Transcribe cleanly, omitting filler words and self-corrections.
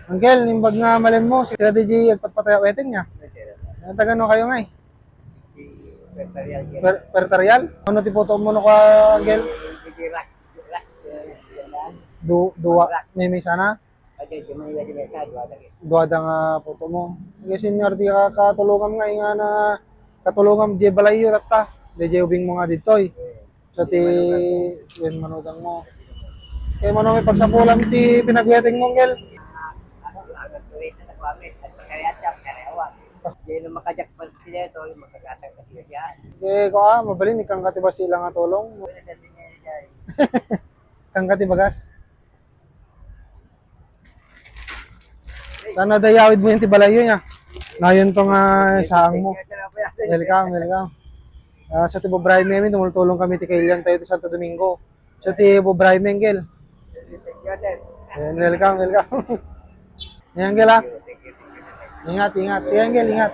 Angel, yung bag nga malin mo, sila DJ agpatpataya wedding niya. Nagtagano kayo nga eh. Pertarial? Ano ti photo mo no ka, Angel? Dua, may sana? Dua da nga photo mo. Kasi senior di ka katulungan nga, nga na katulungan di balayo rata. DJ ubing mo nga dito eh. So ti, yun manugang mo. Kaya mo may pagsapulam ti pinagweting mo, Angel. Eh, ko mabalin ikang katiba sila nga tulong. Kang katibagas. Sana dayawid mo yung tibalayo niya. Ngayon tong saang mo. Welcome, welcome. Sa Tibo Brahim Emin, tumultulong kami ti Kailian tayo ti Santo Domingo. Sa Tibo Brahim Engel. Welcome, welcome. Yan, Angel ha. Ingat, ingat. Sige, Angel, ingat.